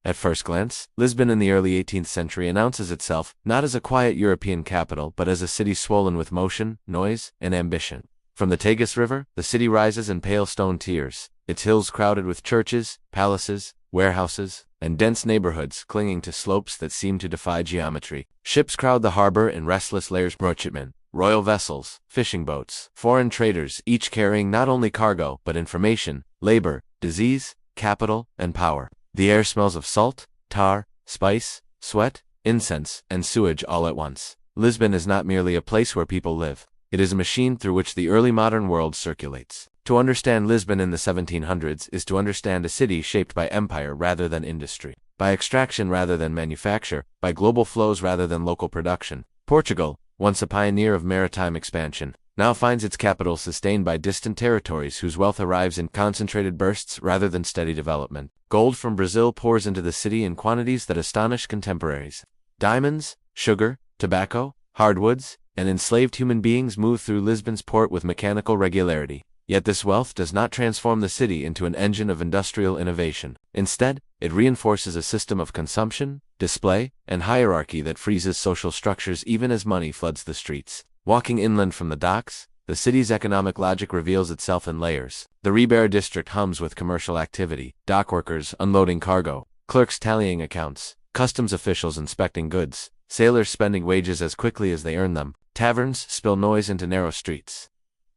At first glance, Lisbon in the early 18th century announces itself not as a quiet European capital but as a city swollen with motion, noise, and ambition. From the Tagus River, the city rises in pale stone tiers, its hills crowded with churches, palaces, warehouses, and dense neighborhoods clinging to slopes that seem to defy geometry. Ships crowd the harbor in restless layers, merchantmen, royal vessels, fishing boats, foreign traders, each carrying not only cargo but information, labor, disease, capital, and power. The air smells of salt, tar, spice, sweat, incense, and sewage all at once. Lisbon is not merely a place where people live. It is a machine through which the early modern world circulates. To understand Lisbon in the 1700s is to understand a city shaped by empire rather than industry, by extraction rather than manufacture, by global flows rather than local production. Portugal, once a pioneer of maritime expansion, now finds its capital sustained by distant territories whose wealth arrives in concentrated bursts rather than steady development. Gold from Brazil pours into the city in quantities that astonish contemporaries. Diamonds, sugar, tobacco, hardwoods, and enslaved human beings move through Lisbon's port with mechanical regularity. Yet this wealth does not transform the city into an engine of industrial innovation. Instead, it reinforces a system of consumption, display, and hierarchy that freezes social structures even as money floods the streets. Walking inland from the docks, the city's economic logic reveals itself in layers. The Ribeira district hums with commercial activity, dockworkers unloading cargo, clerks tallying accounts, customs officials inspecting goods, sailors spending wages as quickly as they earn them, taverns spill noise into narrow streets.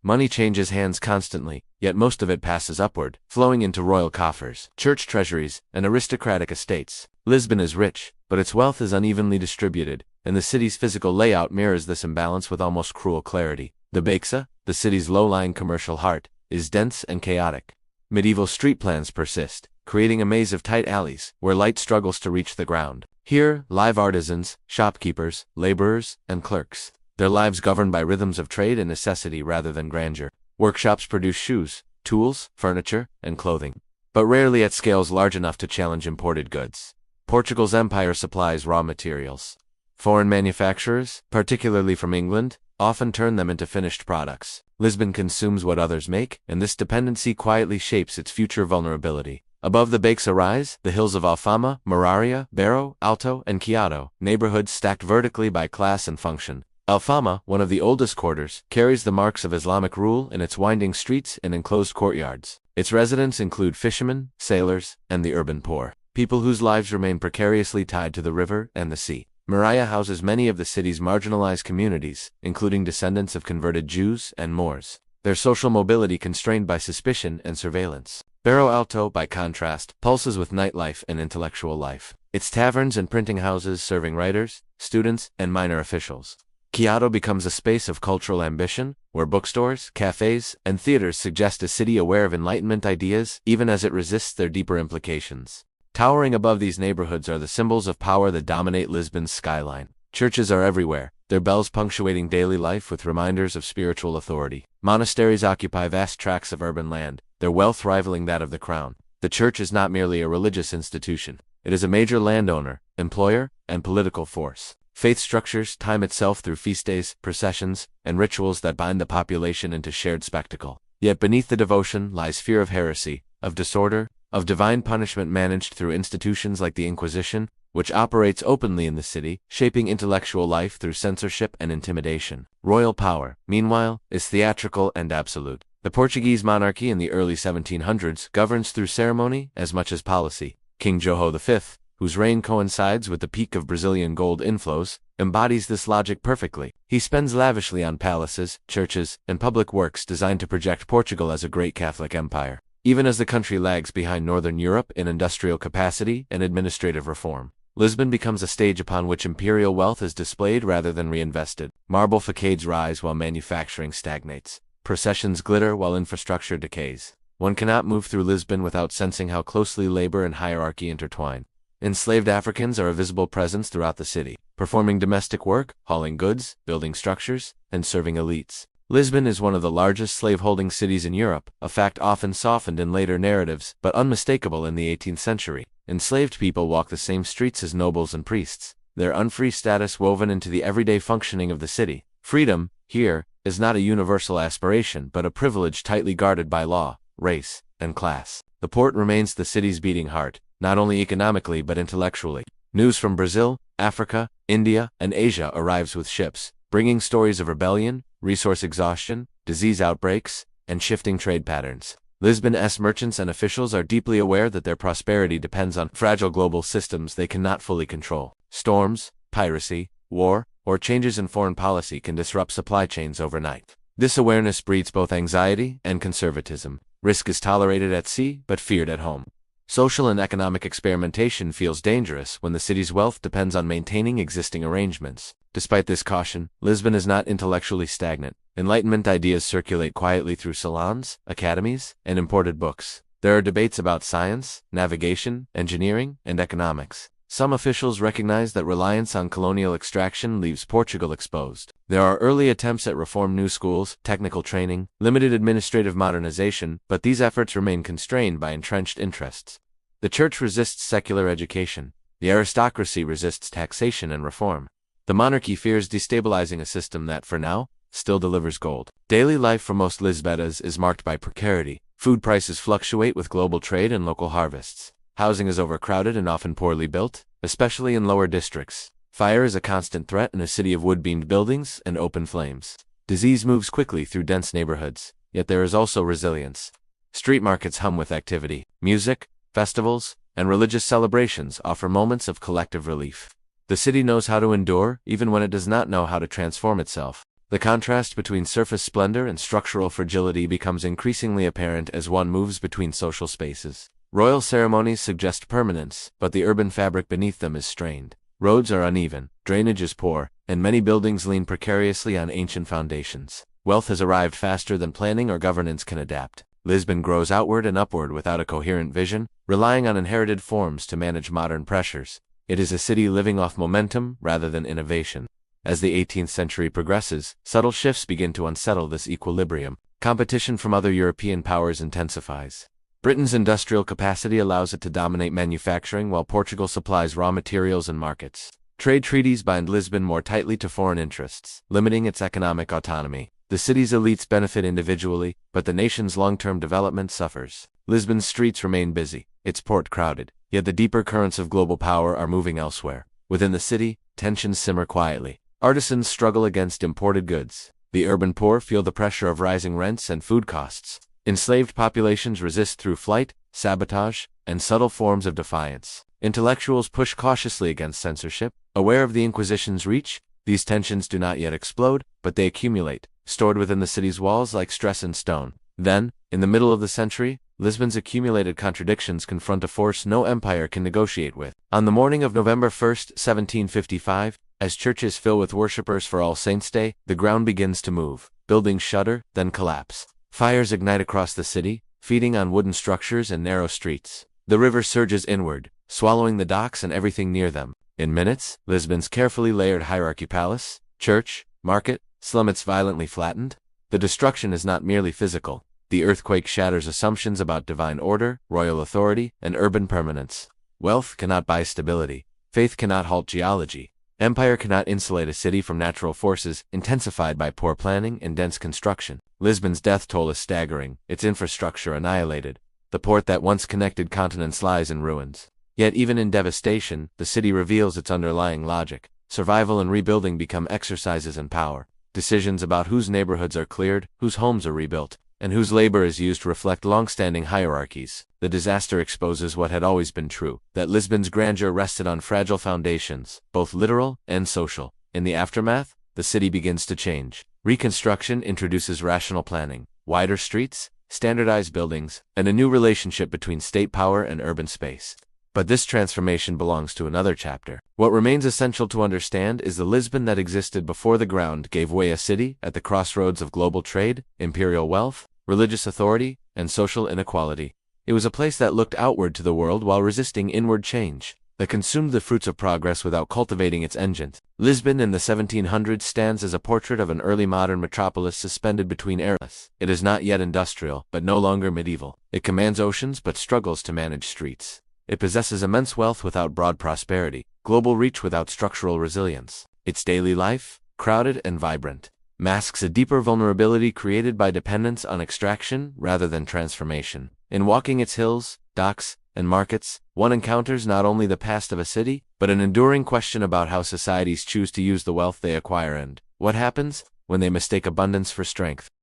Money changes hands constantly, yet most of it passes upward, flowing into royal coffers, church treasuries, and aristocratic estates. Lisbon is rich, but its wealth is unevenly distributed, and the city's physical layout mirrors this imbalance with almost cruel clarity. The Baixa, the city's low-lying commercial heart, is dense and chaotic. Medieval street plans persist, creating a maze of tight alleys where light struggles to reach the ground. Here, live artisans, shopkeepers, laborers, and clerks, their lives governed by rhythms of trade and necessity rather than grandeur. Workshops produce shoes, tools, furniture, and clothing, but rarely at scales large enough to challenge imported goods. Portugal's empire supplies raw materials. Foreign manufacturers, particularly from England, often turn them into finished products. Lisbon consumes what others make, and this dependency quietly shapes its future vulnerability. Above the Baixa rise the hills of Alfama, Moraria, Barro, Alto, and Chiado, neighborhoods stacked vertically by class and function. Alfama, one of the oldest quarters, carries the marks of Islamic rule in its winding streets and enclosed courtyards. Its residents include fishermen, sailors, and the urban poor, people whose lives remain precariously tied to the river and the sea. Moraia houses many of the city's marginalized communities, including descendants of converted Jews and Moors, their social mobility constrained by suspicion and surveillance. Barro Alto, by contrast, pulses with nightlife and intellectual life, its taverns and printing houses serving writers, students, and minor officials. Chiado becomes a space of cultural ambition, where bookstores, cafes, and theaters suggest a city aware of Enlightenment ideas even as it resists their deeper implications. Towering above these neighborhoods are the symbols of power that dominate Lisbon's skyline. Churches are everywhere, their bells punctuating daily life with reminders of spiritual authority. Monasteries occupy vast tracts of urban land, their wealth rivaling that of the crown. The church is not merely a religious institution. It is a major landowner, employer, and political force. Faith structures time itself through feast days, processions, and rituals that bind the population into shared spectacle. Yet beneath the devotion lies fear of heresy, of disorder, of divine punishment managed through institutions like the Inquisition, which operates openly in the city, shaping intellectual life through censorship and intimidation. Royal power, meanwhile, is theatrical and absolute. The Portuguese monarchy in the early 1700s governs through ceremony as much as policy. King João V, whose reign coincides with the peak of Brazilian gold inflows, embodies this logic perfectly. He spends lavishly on palaces, churches, and public works designed to project Portugal as a great Catholic empire, even as the country lags behind Northern Europe in industrial capacity and administrative reform. Lisbon becomes a stage upon which imperial wealth is displayed rather than reinvested. Marble facades rise while manufacturing stagnates. Processions glitter while infrastructure decays. One cannot move through Lisbon without sensing how closely labor and hierarchy intertwine. Enslaved Africans are a visible presence throughout the city, performing domestic work, hauling goods, building structures, and serving elites. Lisbon is one of the largest slaveholding cities in Europe, a fact often softened in later narratives but unmistakable in the 18th century. Enslaved people walk the same streets as nobles and priests, their unfree status woven into the everyday functioning of the city. Freedom, here, is not a universal aspiration but a privilege tightly guarded by law, race, and class. The port remains the city's beating heart, not only economically but intellectually. News from Brazil, Africa, India, and Asia arrives with ships, bringing stories of rebellion, resource exhaustion, disease outbreaks, and shifting trade patterns. Lisbon's merchants and officials are deeply aware that their prosperity depends on fragile global systems they cannot fully control. Storms, piracy, war, or changes in foreign policy can disrupt supply chains overnight. This awareness breeds both anxiety and conservatism. Risk is tolerated at sea, but feared at home. Social and economic experimentation feels dangerous when the city's wealth depends on maintaining existing arrangements. Despite this caution, Lisbon is not intellectually stagnant. Enlightenment ideas circulate quietly through salons, academies, and imported books. There are debates about science, navigation, engineering, and economics. Some officials recognize that reliance on colonial extraction leaves Portugal exposed. There are early attempts at reform, new schools, technical training, limited administrative modernization, but these efforts remain constrained by entrenched interests. The church resists secular education. The aristocracy resists taxation and reform. The monarchy fears destabilizing a system that, for now, still delivers gold. Daily life for most Lisbetans is marked by precarity. Food prices fluctuate with global trade and local harvests. Housing is overcrowded and often poorly built, especially in lower districts. Fire is a constant threat in a city of wood-beamed buildings and open flames. Disease moves quickly through dense neighborhoods, yet there is also resilience. Street markets hum with activity. Music, festivals, and religious celebrations offer moments of collective relief. The city knows how to endure, even when it does not know how to transform itself. The contrast between surface splendor and structural fragility becomes increasingly apparent as one moves between social spaces. Royal ceremonies suggest permanence, but the urban fabric beneath them is strained. Roads are uneven, drainage is poor, and many buildings lean precariously on ancient foundations. Wealth has arrived faster than planning or governance can adapt. Lisbon grows outward and upward without a coherent vision, relying on inherited forms to manage modern pressures. It is a city living off momentum rather than innovation. As the 18th century progresses, subtle shifts begin to unsettle this equilibrium. Competition from other European powers intensifies. Britain's industrial capacity allows it to dominate manufacturing while Portugal supplies raw materials and markets. Trade treaties bind Lisbon more tightly to foreign interests, limiting its economic autonomy. The city's elites benefit individually, but the nation's long-term development suffers. Lisbon's streets remain busy, its port crowded, yet the deeper currents of global power are moving elsewhere. Within the city, tensions simmer quietly. Artisans struggle against imported goods. The urban poor feel the pressure of rising rents and food costs. Enslaved populations resist through flight, sabotage, and subtle forms of defiance. Intellectuals push cautiously against censorship. Aware of the Inquisition's reach, these tensions do not yet explode, but they accumulate, stored within the city's walls like stress in stone. Then, in the middle of the century, Lisbon's accumulated contradictions confront a force no empire can negotiate with. On the morning of November 1st, 1755, as churches fill with worshippers for All Saints' Day, the ground begins to move. Buildings shudder, then collapse. Fires ignite across the city, feeding on wooden structures and narrow streets. The river surges inward, swallowing the docks and everything near them. In minutes, Lisbon's carefully layered hierarchy palace, church, market, slummets violently flattened. The destruction is not merely physical. The earthquake shatters assumptions about divine order, royal authority, and urban permanence. Wealth cannot buy stability. Faith cannot halt geology. Empire cannot insulate a city from natural forces intensified by poor planning and dense construction. Lisbon's death toll is staggering, its infrastructure annihilated. The port that once connected continents lies in ruins. Yet even in devastation, the city reveals its underlying logic. Survival and rebuilding become exercises in power. Decisions about whose neighborhoods are cleared, whose homes are rebuilt, and whose labor is used reflect long-standing hierarchies. The disaster exposes what had always been true, that Lisbon's grandeur rested on fragile foundations, both literal and social. In the aftermath, the city begins to change. Reconstruction introduces rational planning, wider streets, standardized buildings, and a new relationship between state power and urban space. But this transformation belongs to another chapter. What remains essential to understand is the Lisbon that existed before the ground gave way, a city at the crossroads of global trade, imperial wealth, religious authority, and social inequality. It was a place that looked outward to the world while resisting inward change, that consumed the fruits of progress without cultivating its engine. Lisbon in the 1700s stands as a portrait of an early modern metropolis suspended between eras. It is not yet industrial, but no longer medieval. It commands oceans but struggles to manage streets. It possesses immense wealth without broad prosperity, global reach without structural resilience. Its daily life, crowded and vibrant, masks a deeper vulnerability created by dependence on extraction rather than transformation. In walking its hills, docks, and markets, one encounters not only the past of a city, but an enduring question about how societies choose to use the wealth they acquire and what happens when they mistake abundance for strength.